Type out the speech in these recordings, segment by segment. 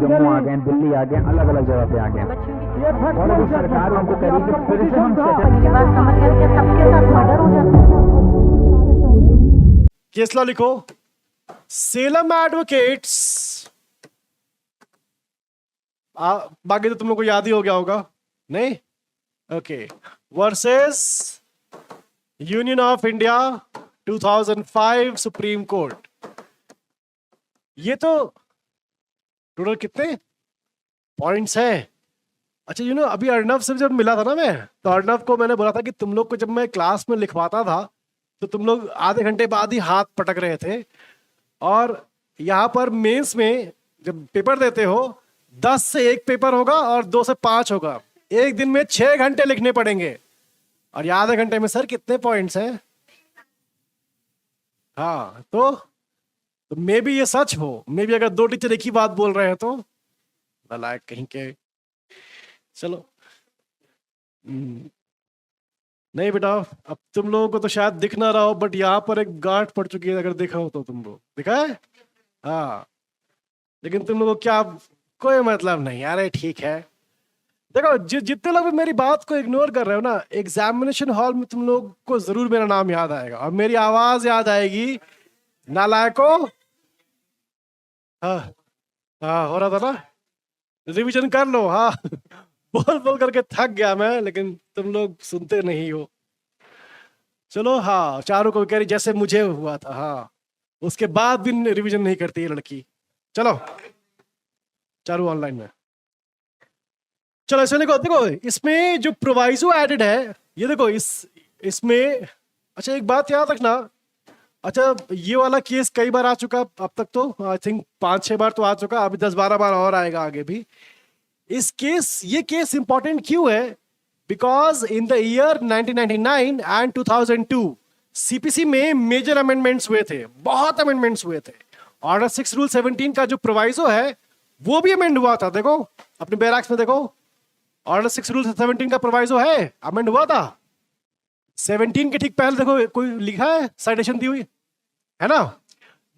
जम्मू आ गए, दिल्ली आ गए, अलग अलग जगह पे आ गए, और अभी सरकार हमको कह रही है कि फिर से हम मेरी बात समझ गए कि सबके साथ मर्डर हो जाता है। केस लॉ लिखो। सेलम एडवोकेट्स, बाकी तो तुम लोग को याद ही हो गया होगा, नहीं? Okay. Versus union of India 2005 supreme court. ये तो टोटल कितने पॉइंट्स हैं? अच्छा, अभी अर्णव से जब मिला था ना मैं, तो अर्णव को मैंने बोला था कि तुम लोग को जब मैं क्लास में लिखवाता था तो तुम लोग आधे घंटे बाद ही हाथ पटक रहे थे, और यहाँ पर मेंस में जब पेपर देते हो 10 से 1 पेपर होगा और 2 से 5 होगा, एक दिन में 6 घंटे लिखने पड़ेंगे, और ये आधे घंटे में सर कितने पॉइंट्स हैं? हाँ, तो मे बी ये सच हो, मे बी अगर 2 टीचर एक ही बात बोल रहे हैं तो भला कहीं के। चलो, नहीं बेटा, अब तुम लोगों को तो शायद दिख ना रहा हो, बट यहाँ पर एक गांठ पड़ चुकी है, अगर देखा हो तो तुम लोग दिखा है। हाँ, लेकिन तुम लोगों को क्या, कोई मतलब नहीं यार, ये ठीक है। देखो, जितने लोग भी मेरी बात को इग्नोर कर रहे हो ना, एग्जामिनेशन हॉल में तुम लोग को जरूर मेरा नाम याद आएगा और मेरी आवाज याद आएगी, नालायको। हाँ हाँ, हो रहा था ना, रिवीजन कर लो। हाँ बोल बोल करके थक गया मैं, लेकिन तुम लोग सुनते नहीं हो। चलो, हाँ, चारों को कह रही जैसे मुझे हुआ था। हाँ, उसके बाद भी रिवीजन नहीं करती ये लड़की। चलो, चारों ऑनलाइन में। चलो, इसमें देखो देखो, इसमें जो प्रोवाइजो एडेड है, ये देखो, इसमें अच्छा एक बात याद रखना। अच्छा, ये वाला केस कई बार आ चुका अब तक, तो आई थिंक 5-6 बार तो आ चुका, अभी 10-12 बार और आएगा आगे भी। ये केस इंपॉर्टेंट क्यों है? Because in the year 1999 and 2002 CPC में मेजर अमेंडमेंट्स हुए थे, बहुत अमेंडमेंट्स हुए थे। ऑर्डर 6 रूल 17 का जो प्रोवाइजो है वो भी अमेंड हुआ था। देखो अपने बैराक्स में, देखो ऑर्डर 6 रूल 17 का प्रोवाइजो है, अमेंड हुआ था। 17 के ठीक पहले देखो, कोई लिखा है, साइटेशन दी हुई है ना।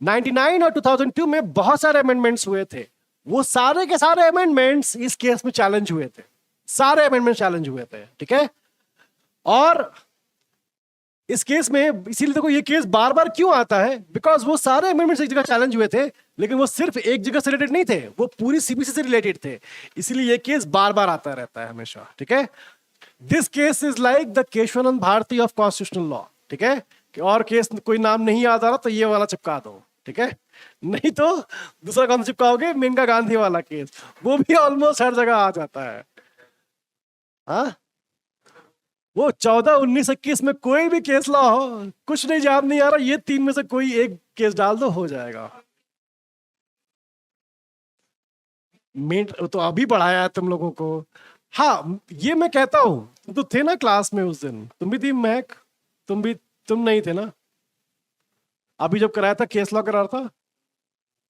99 और 2002 में बहुत सारे अमेंडमेंट्स हुए थे, वो सारे के सारे अमेंडमेंट्स इस केस में चैलेंज हुए थे, सारे अमेंडमेंट चैलेंज हुए थे, ठीक है। और इस केस में इसीलिए देखो, ये केस बार बार क्यों आता है, बिकॉज वो सारे अमेंडमेंट्स एक जगह चैलेंज हुए थे, लेकिन वो सिर्फ एक जगह से रिलेटेड नहीं थे, वो पूरी सीपीसी से रिलेटेड थे, इसीलिए ये केस बार बार आता रहता है हमेशा, ठीक है। This case is like the Kesavananda Bharati of constitutional law, ठीक है। कि और केस कोई नाम नहीं याद आ रहा तो ये वाला चिपका दो, ठीक है। नहीं तो दूसरा कौन चिपकाओगे? मेनका गांधी वाला केस, वो भी ऑलमोस्ट हर जगह आ जाता है। हाँ, वो 14, 19, 21 में कोई भी केस ला हो, कुछ नहीं याद नहीं आ रहा, ये 3 में से कोई एक केस डाल दो, हो जाएगा। मेन तो अभी पढ़ाया है तुम लोगों को। हाँ, ये मैं कहता हूं, तुम तो थे ना क्लास में उस दिन, तुम भी थी महक, तुम नहीं थे ना अभी जब कराया था, केस लॉ करा रहा था,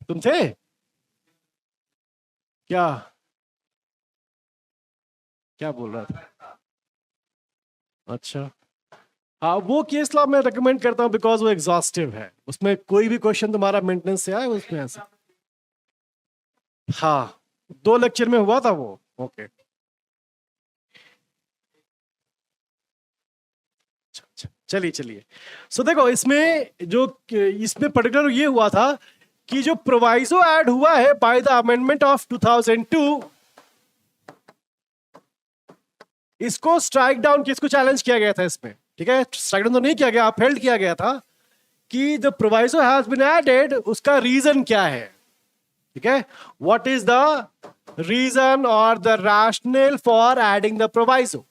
तुम थे क्या? क्या बोल रहा था? अच्छा, हाँ, वो केस लॉ मैं रेकमेंड करता हूँ बिकॉज वो एग्जॉस्टिव है, उसमें कोई भी क्वेश्चन तुम्हारा मेंटेनेंस से आए उसमें ऐसा। हाँ, 2 लेक्चर में हुआ था वो। ओके, चलिए चलिए। सो देखो, इसमें पर्टिकुलर ये हुआ था कि जो प्रोवाइजो ऐड हुआ है बाय द अमेंडमेंट ऑफ 2002, इसको स्ट्राइक डाउन, किसको चैलेंज किया गया था इसमें, ठीक है। स्ट्राइक डाउन तो नहीं किया गया, अपहेल्ड किया गया था कि the proviso has been added, उसका रीजन क्या है, ठीक है। व्हाट इज द रीजन और the rational for adding the proviso,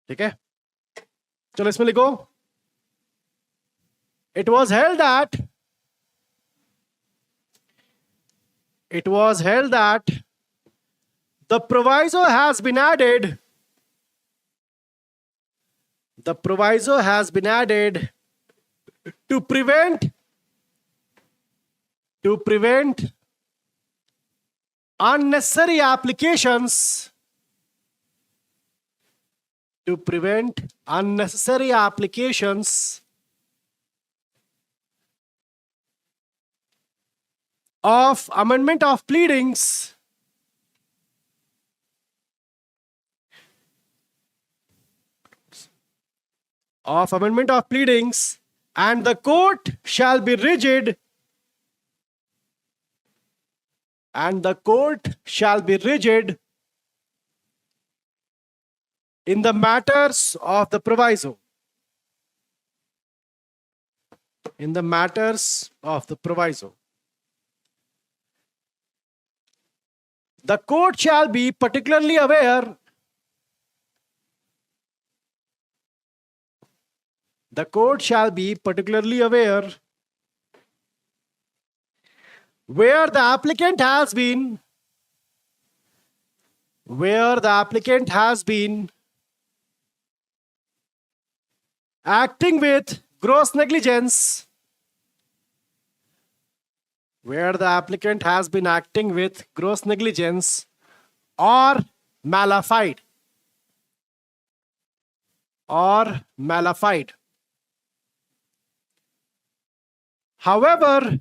ठीक है। चलो इसमें लिखो, it was held that the proviso has been added to prevent unnecessary applications of amendment of pleadings and the court shall be rigid in the matters of the proviso. The court shall be particularly aware where the applicant has been acting with gross negligence, or malafide. However,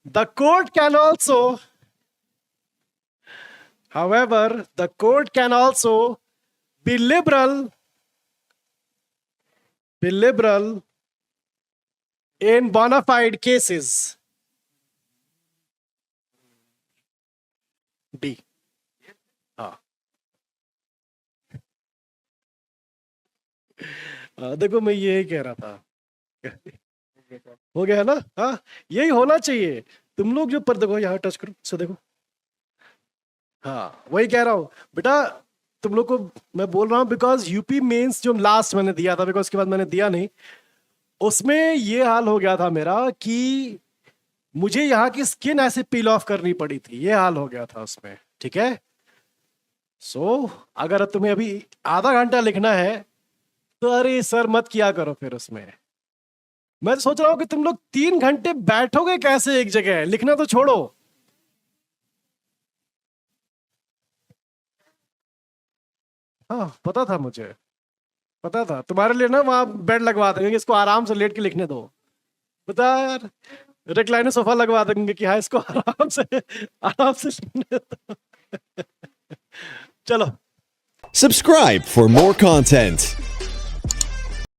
the court can also be liberal in bona fide cases. B. देखो मैं यही कह रहा था, हो गया है ना? हाँ, यही होना चाहिए। तुम लोग जो पर देखो, यहाँ टच करो, सो देखो, हाँ वही कह रहा हूँ बेटा। तुम लोग को मैं बोल रहा हूँ बिकॉज यूपी मेंस जो लास्ट मैंने दिया था, बिकॉज उसके बाद मैंने दिया नहीं, उसमें ये हाल हो गया था मेरा कि मुझे यहाँ की स्किन ऐसे पील ऑफ करनी पड़ी थी, ये हाल हो गया था उसमें। ठीक है, सो अगर तुम्हें अभी आधा घंटा लिखना है तो अरे सर मत किया करो फिर उसमें। मैं तो सोच रहा हूँ कि तुम लोग 3 घंटे बैठोगे कैसे एक जगह, लिखना तो छोड़ो। हाँ पता था, मुझे पता था तुम्हारे लिए ना वहां बेड लगवा देंगे, इसको आराम से लेट के लिखने दो। पता यार, रिक्लाइनर सोफा लगवा देंगे कि हाँ इसको आराम से लिखने दो। चलो, Subscribe for more content.